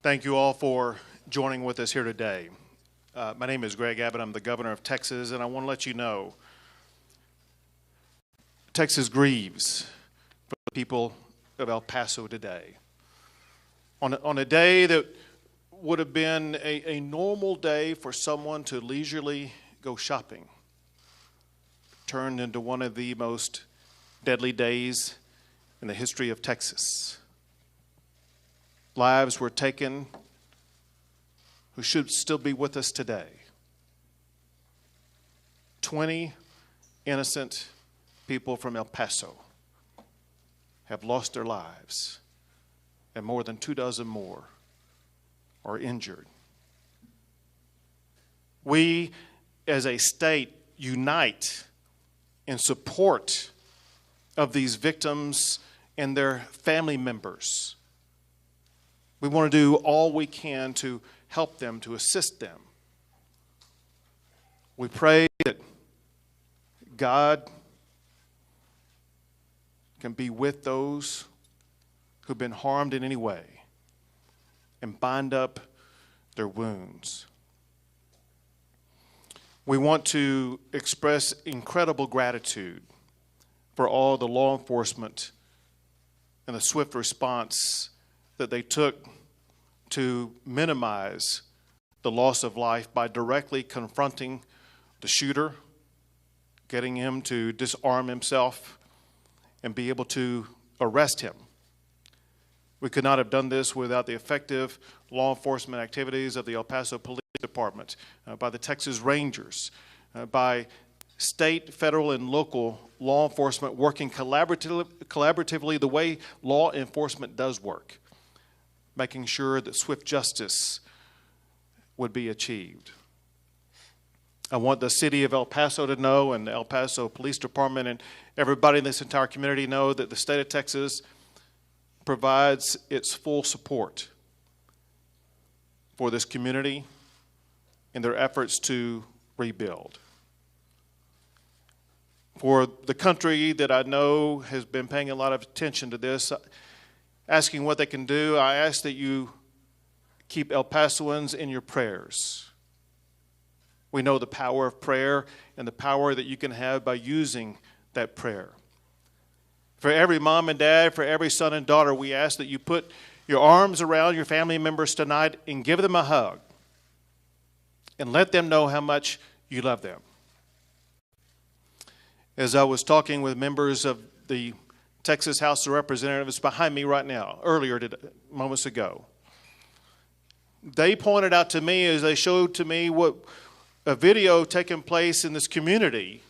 Thank you all for joining with us here today. My name is Greg Abbott. I'm the governor of Texas, and I want to let you know Texas grieves for the people of El Paso today. On a day that would have been a normal day for someone to leisurely go shopping, turned into one of the most deadly days in the history of Texas. Lives were taken who should still be with us today. 20 innocent people from El Paso have lost their lives, and more than 24 more are injured. We, as a state, unite in support of these victims and their family members. We want to do all we can to help them, to assist them. We pray that God can be with those who've been harmed in any way and bind up their wounds. We want to express incredible gratitude for all the law enforcement and the swift response that they took to minimize the loss of life by directly confronting the shooter, getting him to disarm himself and be able to arrest him. We could not have done this without the effective law enforcement activities of the El Paso Police Department, by the Texas Rangers, by state, federal, and local law enforcement working collaboratively the way law enforcement does work, making sure that swift justice would be achieved. I want the city of El Paso to know, and the El Paso Police Department and everybody in this entire community know that the state of Texas provides its full support for this community in their efforts to rebuild. For the country that I know has been paying a lot of attention to this, asking what they can do, I ask that you keep El Pasoans in your prayers. We know the power of prayer and the power that you can have by using that prayer. For every mom and dad, for every son and daughter, we ask that you put your arms around your family members tonight and give them a hug and let them know how much you love them. As I was talking with members of the Texas House of Representatives behind me right now, earlier today, moments ago, they pointed out to me as they showed to me what a video taking place in this community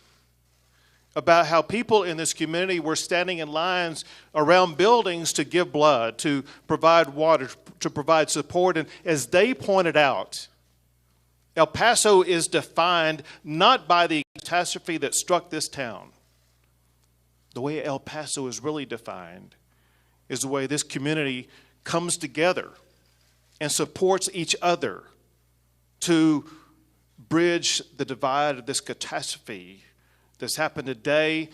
about how people in this community were standing in lines around buildings to give blood, to provide water, to provide support. And as they pointed out, El Paso is defined not by the catastrophe that struck this town. The way El Paso is really defined is the way this community comes together and supports each other to bridge the divide of this catastrophe that's happened today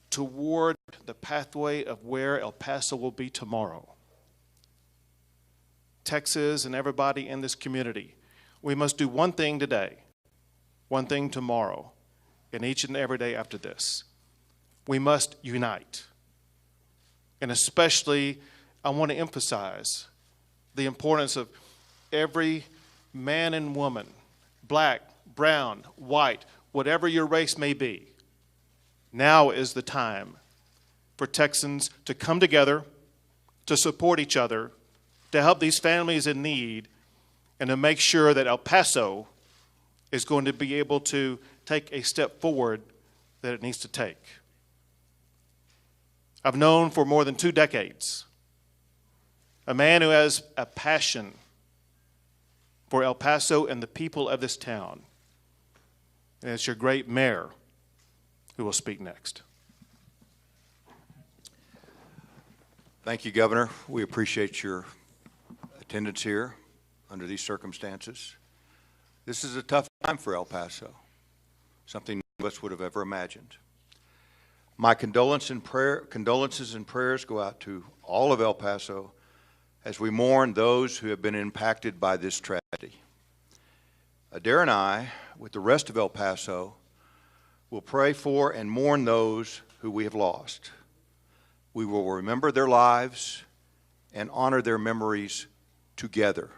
toward the pathway of where El Paso will be tomorrow. Texas and everybody in this community, we must do one thing today, one thing tomorrow, and each and every day after this. We must unite. And especially, I want to emphasize the importance of every man and woman, black, brown, white, whatever your race may be. Now is the time for Texans to come together, to support each other, to help these families in need, and to make sure that El Paso is going to be able to take a step forward that it needs to take. I've known for more than 2 decades a man who has a passion for El Paso and the people of this town. And it's your great mayor who will speak next. Thank you, Governor. We appreciate your attendance here under these circumstances. This is a tough time for El Paso, something none of us would have ever imagined. My condolences and prayers go out to all of El Paso, as we mourn those who have been impacted by this tragedy. Adair and I, with the rest of El Paso, will pray for and mourn those who we have lost. We will remember their lives and honor their memories together.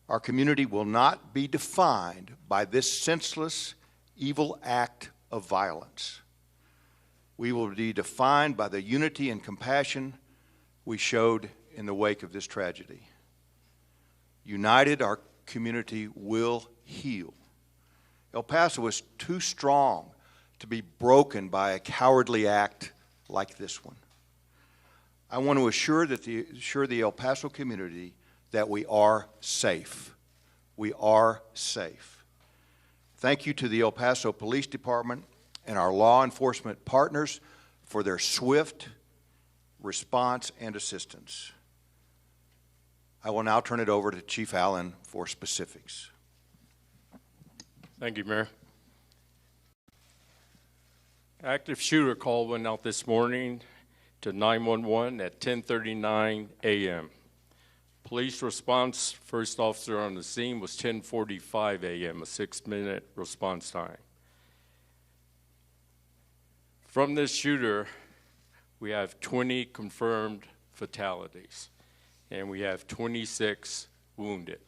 Our community will not be defined by this senseless, evil act of violence. We will be defined by the unity and compassion we showed in the wake of this tragedy. United, our community will heal. El Paso is too strong to be broken by a cowardly act like this one. I want to assure the El Paso community that we are safe. We are safe. Thank you to the El Paso Police Department and our law enforcement partners for their swift response and assistance. I will now turn it over to Chief Allen for specifics. Thank you, Mayor. Active shooter call went out this morning to 911 at 10:39 a.m. Police response, first officer on the scene, was 10:45 a.m., a 6-minute response time. From this shooter, we have 20 confirmed fatalities, and we have 26 wounded.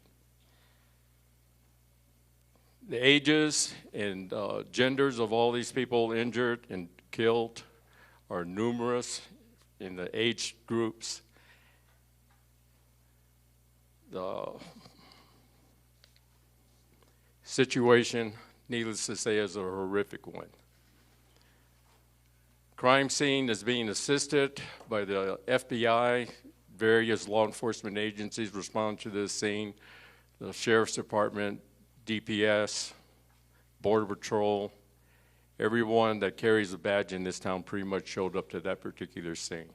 The ages and genders of all these people injured and killed are numerous in the age groups. The situation, needless to say, is a horrific one. Crime scene is being assisted by the FBI. Various law enforcement agencies respond to this scene. The Sheriff's Department, DPS, Border Patrol, everyone that carries a badge in this town pretty much showed up to that particular scene.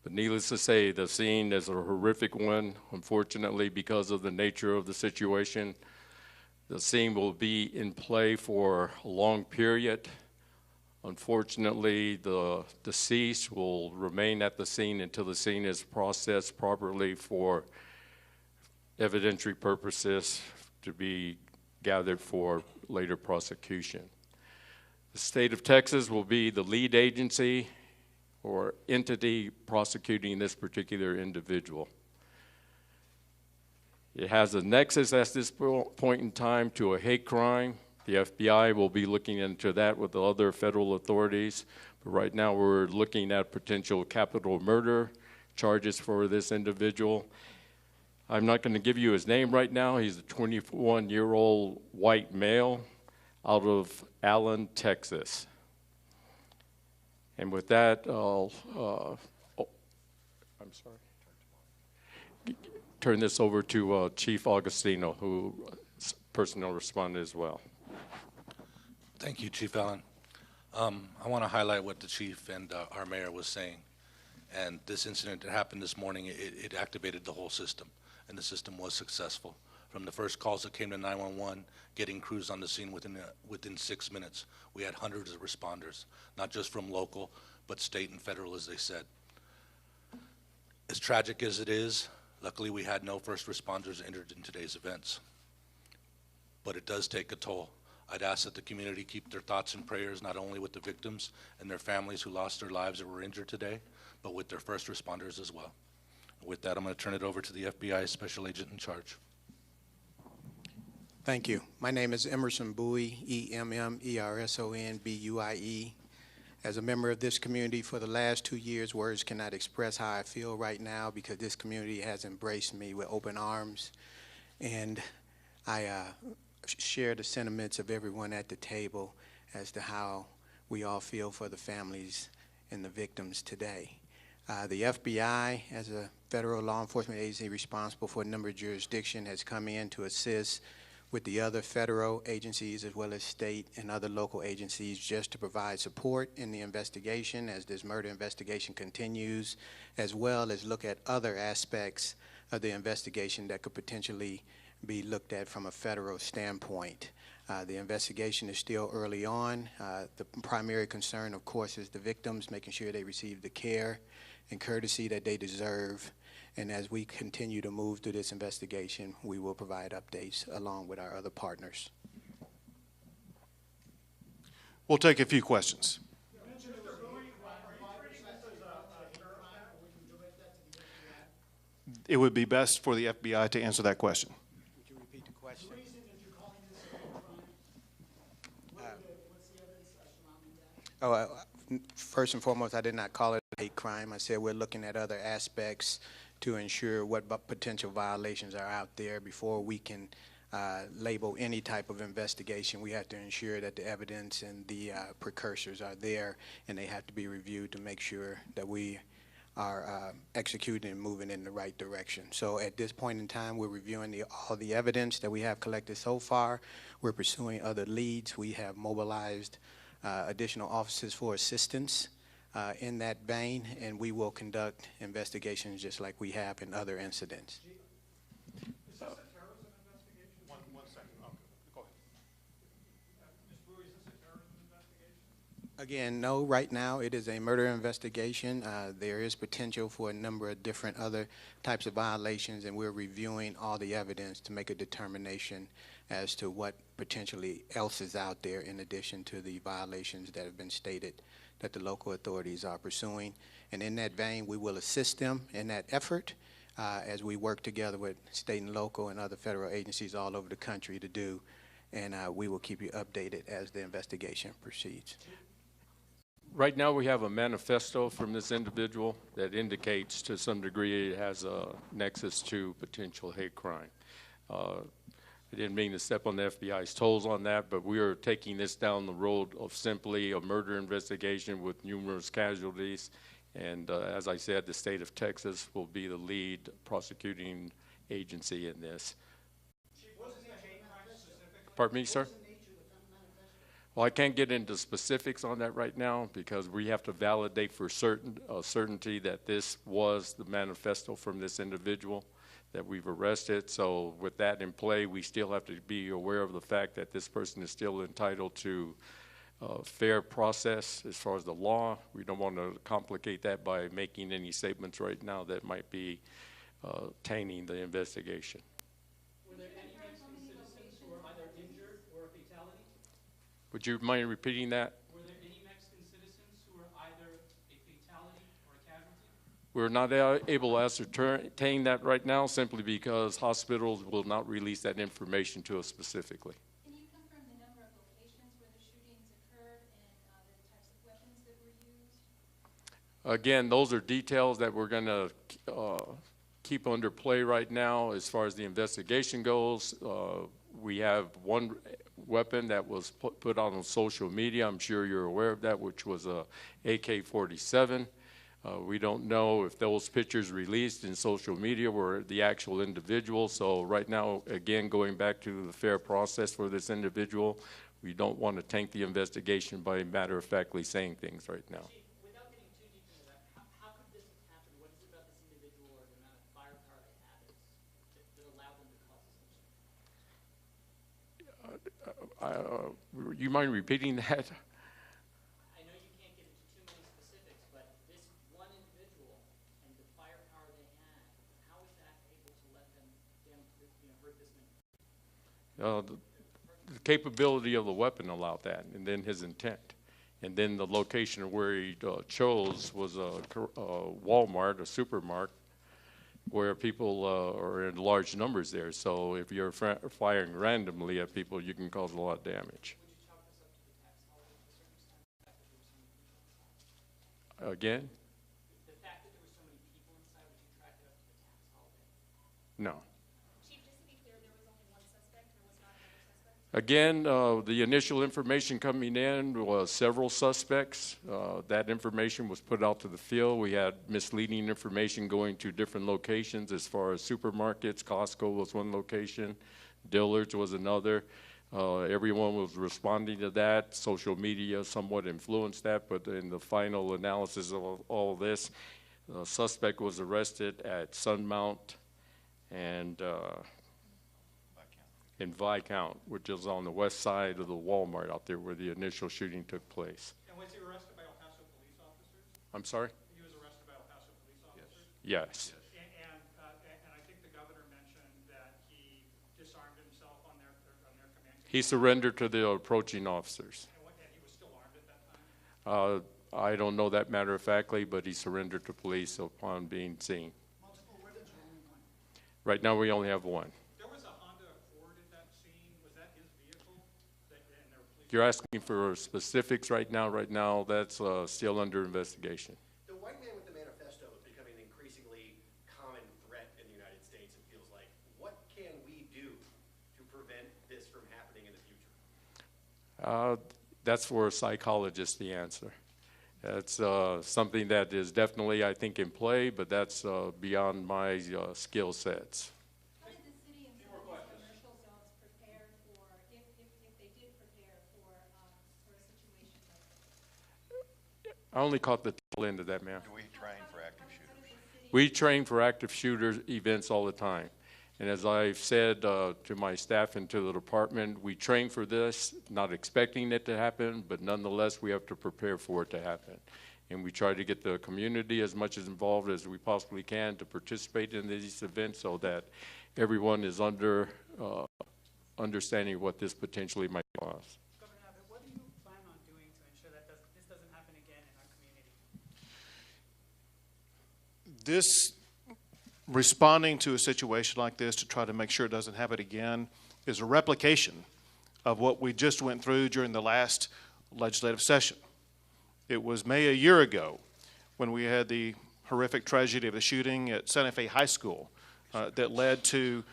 But needless to say, the scene is a horrific one. Unfortunately, because of the nature of the situation, the scene will be in play for a long period. Unfortunately, the deceased will remain at the scene until the scene is processed properly for evidentiary purposes to be gathered for later prosecution. The state of Texas will be the lead agency or entity prosecuting this particular individual. It has a nexus at this point in time to a hate crime. The FBI will be looking into that with the other federal authorities. But right now we're looking at potential capital murder charges for this individual. I'm not going to give you his name right now. He's a 21-year-old white male out of Allen, Texas. And with that, I'm sorry. Turn this over to Chief Augustino, who personally responded as well. Thank you, Chief Allen. I want to highlight what the chief and our mayor was saying. And this incident that happened this morning, it activated the whole system, and the system was successful. From the first calls that came to 911, getting crews on the scene within 6 minutes, we had hundreds of responders, not just from local, but state and federal, as they said. As tragic as it is, luckily we had no first responders injured in today's events. But it does take a toll. I'd ask that the community keep their thoughts and prayers not only with the victims and their families who lost their lives or were injured today, but with their first responders as well. With that, I'm going to turn it over to the FBI Special Agent in charge. Thank you. My name is Emerson Buie, E-M-M-E-R-S-O-N-B-U-I-E. As a member of this community for the last 2 years, words cannot express how I feel right now because this community has embraced me with open arms. And I share the sentiments of everyone at the table as to how we all feel for the families and the victims today. The FBI, as a federal law enforcement agency responsible for a number of jurisdictions, has come in to assist with the other federal agencies as well as state and other local agencies just to provide support in the investigation as this murder investigation continues, as well as look at other aspects of the investigation that could potentially be looked at from a federal standpoint. The investigation is still early on. The primary concern, of course, is the victims, making sure they receive the care and courtesy that they deserve. And as we continue to move through this investigation, we will provide updates along with our other partners. We'll take a few questions. It would be best for the FBI to answer that question. Would you repeat the question? First and foremost, I did not call it a hate crime. I said we're looking at other aspects to ensure what potential violations are out there before we can label any type of investigation. We have to ensure that the evidence and the precursors are there, and they have to be reviewed to make sure that we are executing and moving in the right direction. So at this point in time, we're reviewing all the evidence that we have collected so far. We're pursuing other leads. We have mobilized additional officers for assistance in that vein, and we will conduct investigations just like we have in other incidents. Is this a terrorism investigation? One second. Okay, go ahead. Ms. Brewer, is this a terrorism investigation? Again, no, right now it is a murder investigation. There is potential for a number of different other types of violations, and we're reviewing all the evidence to make a determination as to what potentially else is out there in addition to the violations that have been stated that the local authorities are pursuing. And in that vein, we will assist them in that effort as we work together with state and local and other federal agencies all over the country to do, and we will keep you updated as the investigation proceeds. Right now, we have a manifesto from this individual that indicates to some degree it has a nexus to potential hate crime. I didn't mean to step on the FBI's toes on that, but we are taking this down the road of simply a murder investigation with numerous casualties. And as I said, the state of Texas will be the lead prosecuting agency in this. Chief, what's the hate crime specific? Pardon me, sir? Well, I can't get into specifics on that right now because we have to validate for certainty that this was the manifesto from this individual that we've arrested. So with that in play, we still have to be aware of the fact that this person is still entitled to fair process as far as the law. We don't want to complicate that by making any statements right now that might be tainting the investigation. Were there any Mexican citizens who were either injured or a fatality? Would you mind repeating that? Were there any Mexican citizens who were either a fatality or a casualty? We're not able to ascertain that right now simply because hospitals will not release that information to us specifically. Can you confirm the number of locations where the shootings occurred and the types of weapons that were used? Again, those are details that we're going to keep under play right now as far as the investigation goes. We have one weapon that was put on social media. I'm sure you're aware of that, which was a AK-47. We don't know if those pictures released in social media were the actual individual. So right now, again, going back to the fair process for this individual, we don't want to taint the investigation by matter-of-factly saying things right now. Chief, without getting too deep into that, how could this have happened? What is it about this individual or the amount of firepower they have that allowed them to cause this incident? You mind repeating that? I know you can't get into too many specifics, but this one individual and the firepower they had, how is that able to let them hurt this man? The capability of the weapon allowed that, and then his intent. And then the location of where he chose was a Walmart, a supermarket, where people are in large numbers there. So if you're firing randomly at people, you can cause a lot of damage. Would you chalk this up to the tax holiday to a certain extent, the fact that there were so many people inside? Again? The fact that there were so many people inside, would you track it up to the tax holiday? No. Chief, just to be clear, there was only one suspect, there was not another suspect? Again, the initial information coming in was several suspects. That information was put out to the field. We had misleading information going to different locations as far as supermarkets. Costco was one location. Dillard's was another. Everyone was responding to that. Social media somewhat influenced that, but in the final analysis of all this, the suspect was arrested at Sunmount and in Viscount, which is on the west side of the Walmart out there where the initial shooting took place. And was he arrested by El Paso police officers? I'm sorry? He was arrested by El Paso police officers? Yes. And disarmed himself on their command? He surrendered to the approaching officers. And he was still armed at that time? I don't know that matter of factly, but he surrendered to police upon being seen. Multiple weapons or only one? Right now, we only have one. There was a Honda Accord at that scene. Was that his vehicle? And there were police. You're asking for specifics right now. Right now, that's still under investigation. The white man with the manifesto is becoming an increasingly common threat in the United States, it feels like. What can we do to prevent this from happening in the future? That's for a psychologist, the answer. That's something that is definitely, I think, in play, but that's beyond my skill sets. How did the city and some of these commercial zones prepare for, if they did prepare for a situation like this? I only caught the tail end of that, ma'am. Do we train for active shooters? We train for active shooter events all the time. And as I've said to my staff and to the department, we train for this, not expecting it to happen, but nonetheless, we have to prepare for it to happen. And we try to get the community as much as involved as we possibly can to participate in these events so that everyone is under understanding what this potentially might cause. Governor Abbott, what do you plan on doing to ensure that this doesn't happen again in our community? This responding to a situation like this to try to make sure it doesn't happen again is a replication of what we just went through during the last legislative session. It was May a year ago when we had the horrific tragedy of the shooting at Santa Fe High School that led to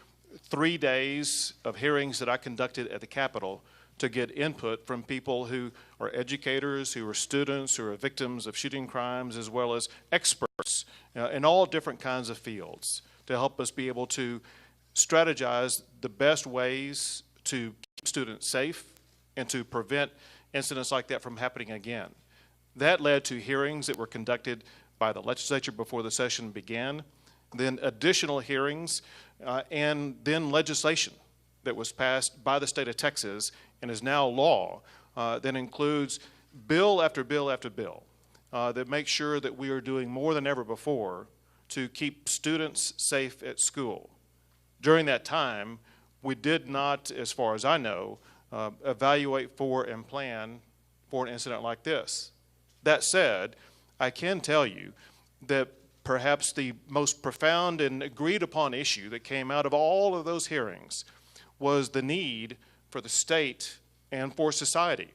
3 days of hearings that I conducted at the Capitol to get input from people who are educators, who are students, who are victims of shooting crimes, as well as experts in all different kinds of fields to help us be able to strategize the best ways to keep students safe and to prevent incidents like that from happening again. That led to hearings that were conducted by the legislature before the session began, then additional hearings, and then legislation that was passed by the state of Texas and is now law that includes bill after bill after bill that makes sure that we are doing more than ever before to keep students safe at school. During that time, we did not, as far as I know, evaluate for and plan for an incident like this. That said, I can tell you that perhaps the most profound and agreed upon issue that came out of all of those hearings was the need for the state and for society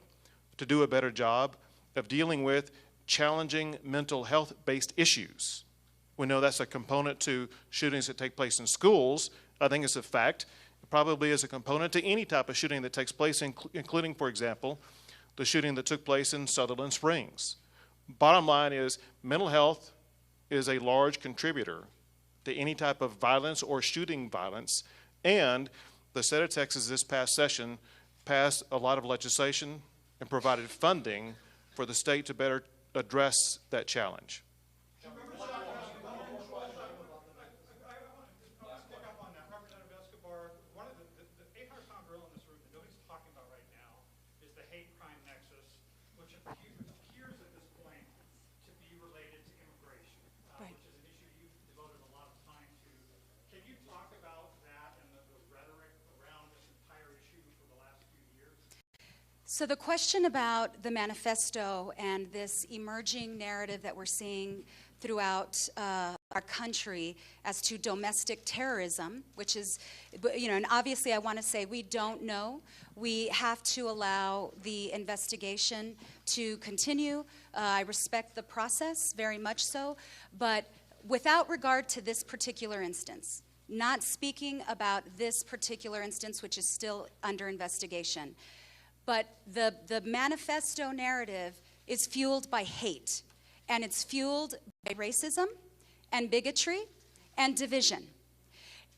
to do a better job of dealing with challenging mental health-based issues. We know that's a component to shootings that take place in schools. I think it's a fact. It probably is a component to any type of shooting that takes place, including, for example, the shooting that took place in Sutherland Springs. Bottom line is mental health is a large contributor to any type of violence or shooting violence, and the state of Texas this past session passed a lot of legislation and provided funding for the state to better address that challenge. So the question about the manifesto and this emerging narrative that we're seeing throughout our country as to domestic terrorism, which is, and obviously I want to say we don't know. We have to allow the investigation to continue. I respect the process, very much so, but without regard to this particular instance, not speaking about this particular instance, which is still under investigation, but the manifesto narrative is fueled by hate, and it's fueled by racism and bigotry and division.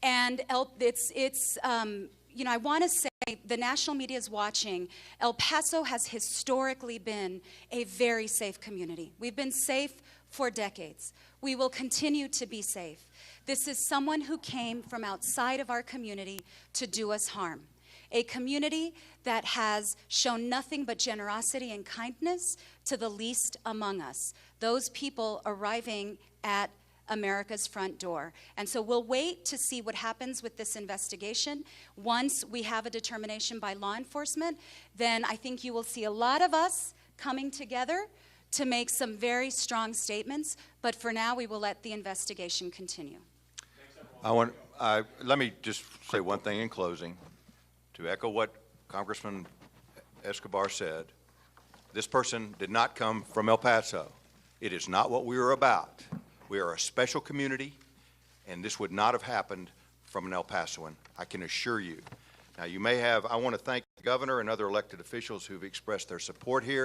And I want to say the national media is watching. El Paso has historically been a very safe community. We've been safe for decades. We will continue to be safe. This is someone who came from outside of our community to do us harm. A community that has shown nothing but generosity and kindness to the least among us. Those people arriving at America's front door. And so we'll wait to see what happens with this investigation. Once we have a determination by law enforcement, then I think you will see a lot of us coming together to make some very strong statements. But for now, we will let the investigation continue. Let me just say one thing in closing. To echo what Congressman Escobar said, this person did not come from El Paso. It is not what we are about. We are a special community, and this would not have happened from an El Pasoan, I can assure you. Now, I want to thank the governor and other elected officials who've expressed their support here.